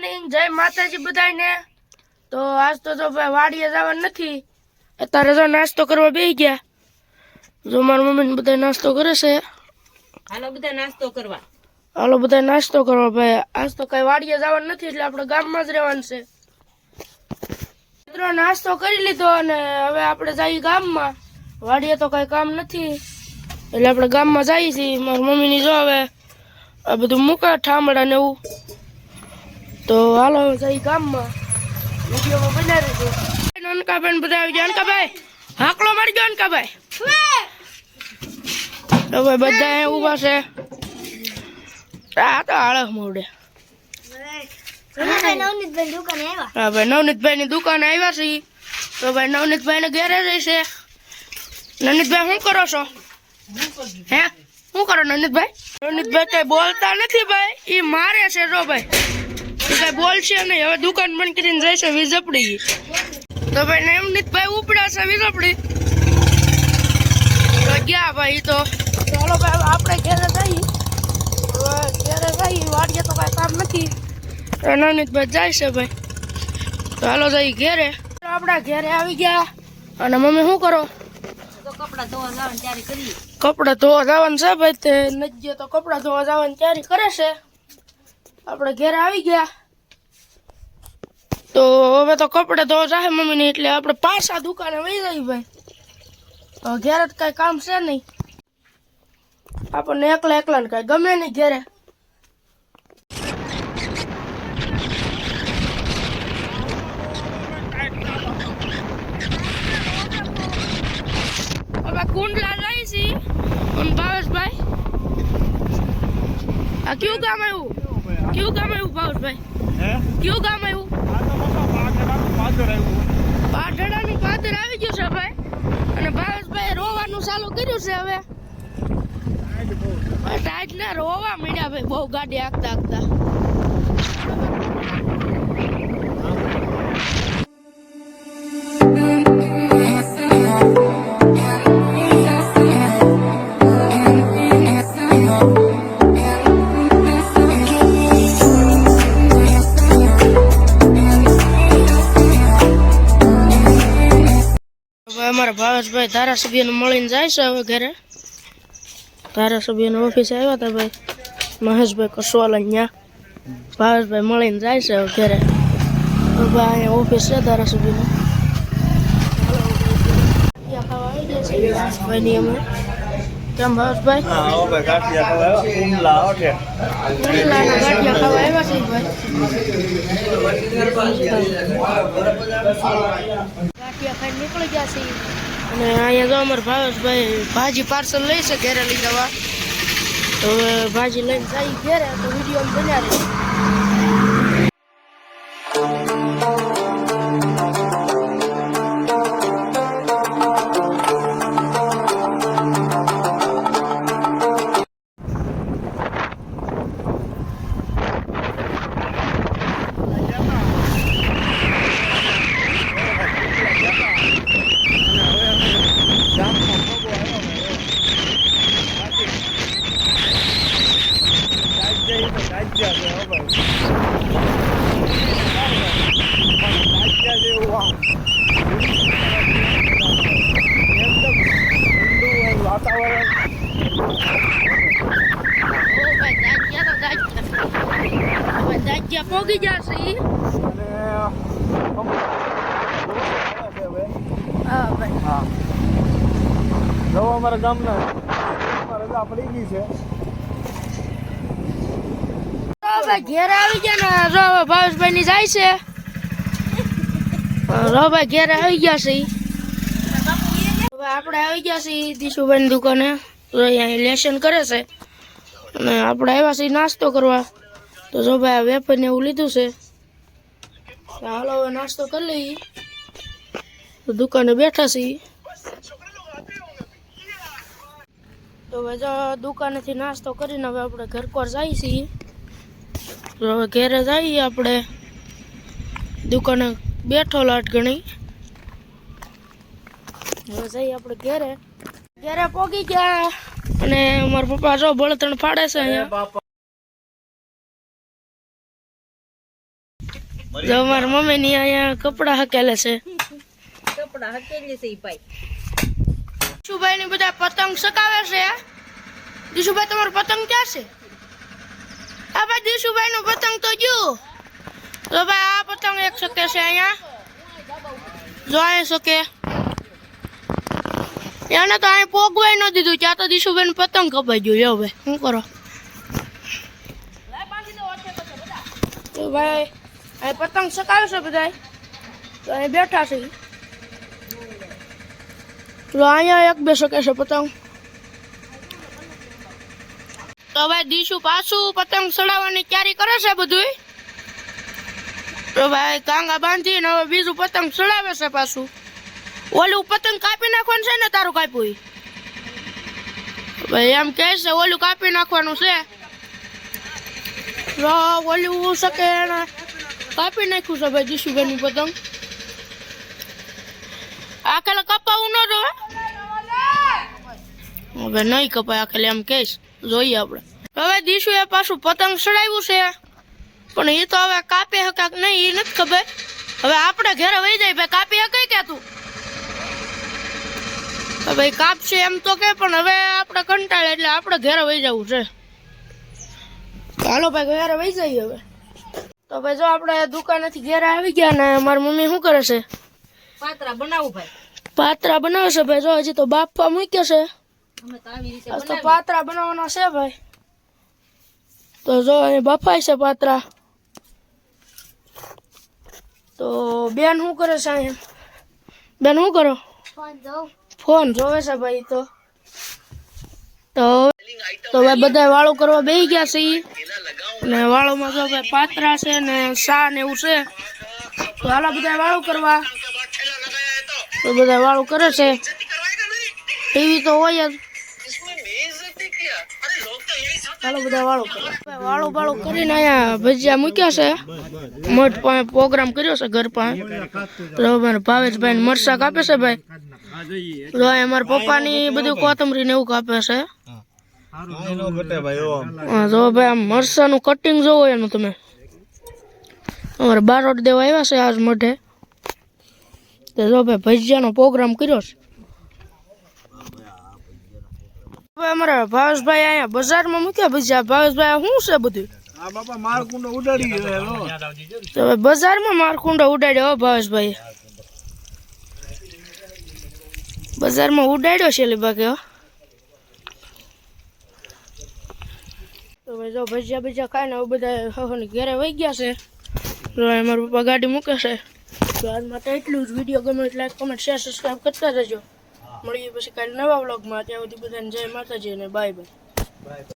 Morning, જય માતાજી બધાને। તો આજ તો જો ભાઈ વાડીએ જવાનું નથી, અત્યારે જો નાસ્તો કરવા બેસી ગયા। જો મારી મમ્મી બધા નાસ્તો કરે છે। હાલો બધા નાસ્તો કરવા, હાલો બધા નાસ્તો કરવા। ભાઈ આજ તો કઈ વાડીએ જવાનું નથી એટલે આપણે ગામમાં જ રહેવાનું છે। મિત્રો નાસ્તો કરી લીધો અને હવે આપણે જઈએ ગામમાં। વાડીએ તો કઈ કામ નથી એટલે આપણે ગામમાં જઈએ છીએ। મારી મમ્મીની જો હવે આ બધું મૂકા ઠામડા ને એવું, તો હાલો જઈ ગામમાં વિડીયોમાં બનાવી દો। અનકાબેન બધા આવી ગયા। અનકાભાઈ હાકલો મારી ગયો। અનકાભાઈ તો ભાઈ બધા અહીંયા ઊભા છે। આ તો આળસ મોડે। હા ભાઈ નવનીતભાઈ ની દુકાને આવ્યા છીએ। તો ભાઈ નવનીતભાઈ ને ઘેરે રહેશે। નવનીતભાઈ શું કરો છો? હે શું કરો નવનીતભાઈ? નવનીતભાઈ કઈ બોલતા નથી ભાઈ, ઈ મારે છે। જો ભાઈ કઈ બોલશે નહીં, હવે દુકાન બંધ કરીને જઈશે વીજપડી। તો ભાઈ નવનીતભાઈ ઉપડ્યા છે વીજપડી તો ગયા ભાઈ। તો ચાલો ભાઈ આપણે ઘેરે જઈએ। ઘેરે જઈએ, વાડીએ તો કઈ કામ નથી। નવનીતભાઈ જાય છે ભાઈ, તો હાલો જઈએ ઘેરે। આપણા ઘેરે આવી ગયા અને મમ્મી શું કરો? કપડા ધોવા જવાની તૈયારી કરી। કપડા ધોવા જવાનું છે ભાઈ, તે નજ્જે તો કપડા ધોવા જવાની તૈયારી કરે છે। આપણે ઘેરે આવી ગયા તો હવે તો કપડા ધોવા જાય મમ્મી ને, એટલે આપણે પાછા દુકાને વહી જઈએ ભાઈ। ઘેરે તો કઈ કામ છે નહીં, આપણને એકલા એકલા ને કઈ ગમે નહીં ઘેરે। હવે કુંડલા જાય છે ભાવેશભાઈ। આ કયું ગામ આવ્યું? કયું ગામ આવ્યું ભાવેશભાઈ? કયું ગામ આવ્યું? પાટડાનું પાદર આવી ગયું છે ભાઈ, અને ભાવેશભાઈ રોવાનું ચાલુ કર્યું છે હવે। ટાઈટ ના રોવા મીડ્યા ભાઈ, બહુ ગાડી હાંકતા હાંકતા। અમારા ભાવેશભાઈ ધારાસભ્યને મળીને જાય છે હવે ઘરે। ધારાસભ્યની ઓફિસે આવ્યા હતા ભાઈ મહેશભાઈ કસવાલા, ત્યાં ભાવેશભાઈ મળીને જાય છે હવે ઘરે। હવે અહીંયા ઓફિસ છે ધારાસભ્યની। ભાઈની અમે કેમ ભાવેશભાઈ? ગાંઠિયા ખાવા આવ્યા છે ભાઈ। ગાંઠિયા ખાઈને નીકળી ગયા છે અને અહીંયા જો અમારે ભાવેશભાઈ ભાજી પાર્સલ લઈ છે ઘરે લઈ જવા। તો હવે ભાજી લઈને જઈ ઘેરે, તો વિડીયો બન્યા રહે। પોગી જશે અમારા ગામના રજા પડી ગઈ છે। ઘેરે આવી ગયા ને રો ભાવેશભાઈ ની જાય છે। રોભાઈ ઘેરે આવી ગયા છે। આપણે આવી ગયા છીએ દીશુભાઈ ની દુકાને। તો અહીંયા લેશન કરે છે અને આપણે આવ્યા છીએ નાસ્તો કરવા। તો જો ભાઈ વેફર ને એવું લીધું છે, હાલો હવે નાસ્તો કરી લઈએ। તો દુકાને બેઠા છીએ। તો હવે જો દુકાનેથી નાસ્તો કરીને હવે આપણે ઘર પર જઈએ છીએ। તો હવે ઘેરે જઈએ આપણે, દુકાને બેઠો લાટ ઘણી। હવે જઈએ આપણે ઘેરે। ઘેરે પોગી ગયા અને મારા પપ્પા જો બળતણ ફાડે છે અહીંયા। જો મારા મમ્મી ની અહીંયા કપડા હકેલે છે. કપડા હકેલી છે ઈ ભાઈ. દીશુભાઈ ની બધા પતંગ સકાવે છે. દીશુભાઈ તમારો પતંગ ક્યાં છે? આ ભાઈ દીશુભાઈ નો પતંગ તો જો. તો ભાઈ આ પતંગ એક શકે છે અહીંયા. જો અહીં શકે. એને તો અહીં પોગવાય ન દીધું. ત્યાં તો દીશુભાઈ પતંગ કપાઈ ગયું. યો ભાઈ શું કરો? તો ભાઈ અહીં પતંગ સકાવે છે બધા. તો અહીં બેઠા છે. તો અહીંયા એક બે શકે છે પતંગ. તો ભાઈ દીશુ પાછું પતંગ ચડાવવાની તૈયારી કરે છે બધું. તો ભાઈ કાંગા બાંધીને હવે બીજું પતંગ ચડાવે છે પાછું. ઓલું પતંગ કાપી નાખવાનું છે ને તારું કાપ્યું ભાઈ એમ કહે છે ઓલું કાપી નાખવાનું છે. ઓલું શકે કાપી નાખ્યું છે ભાઈ દીશુભાઈ નું પતંગ. આખેલે કપાવું ન જો. હવે નહીં કપાય આખેલે એમ કહીશ. જોઈએ આપણે. હવે દીશુ એ પાછું પતંગ ચડાવ્યું છે પણ એ તો હવે કાપી હકા નહીં એ નથી ખબર. હવે આપણે ઘરે વહી જાય ભાઈ કાપી હકાય કે તું ભાઈ કાપશે એમ તો કે પણ હવે આપણે કંટાળે એટલે આપણે ઘરે વહી જવું છે. હાલો ભાઈ ઘરે વહી જઈએ હવે. તો ભાઈ જો આપણે દુકાનેથી ઘરે આવી ગયા ને મારી મમ્મી શું કરે છે? પાતરા બનાવું ભાઈ. પાતરા બનાવે છે ભાઈ. જો હજી તો બાફવા મૂક્યા છે. અમે તો આવી રીતે આજ તો પાતરા બનાવવાના છે ભાઈ. તો જો અહીં બફાય છે પાતરા. તો બેન શું કરે છે અહીંયા? બેન શું કરો? ફોન જોવે છે ભાઈ. તો ભાઈ બધા વાળો કરવા બેસી ગયા છે ને વાળોમાં જો ભાઈ પાતરા છે ને સા ને એવું છે. તો હાલા બધા વાળો કરવા. તો બધા વાળો કરે છે. ટીવી તો હોય જ. ચાલો બધા વાળો કરવા. વાળો બાળો કરીને અહીંયા ભજીયા મૂક્યા છે. મઠ પાસે પ્રોગ્રામ કર્યો છે ઘર પાસે. તો ભાવેશભાઈ મરસા કાપે છે ભાઈ. તો અમારા પપ્પાની બધું કોથમરી ને એવું કાપે છે. હા જો ભાઈ આમ મરસાનું કટિંગ જોવો એનું તમે. અમારે બારોટ દેવા આવ્યા છે આજ મઢે. તો જો ભાઈ ભજીયાનો પ્રોગ્રામ કર્યો છે. હવે અમારા ભાવેશભાઈ અહીંયા બજારમાં મૂક્યા ભજીયા. ભાવેશભાઈ શું છે બધું? આ બાપા મારકુંડો ઉડાડી ગયો. તો હવે બજારમાં મારકુંડો ઉડાડ્યો હો ભાવેશભાઈ. બજારમાં ઉડાડ્યો છે લે બાકી હો. તો ભાઈ જો ભજીયા ભજીયા ખાઈને હવે બધા ઘરે વહી ગયા છે. તો મારા પપ્પા ગાડી મૂકે છે. તો આજ માટે એટલું જ. વિડીયો ગમે એટલે લાઈક કમેન્ટ શેર સબસ્ક્રાઈબ કરતા રહેજો. મળીએ પછી કાલે નવા વ્લોગમાં. ત્યાં સુધી બધાને જય માતાજી અને બાય બાય.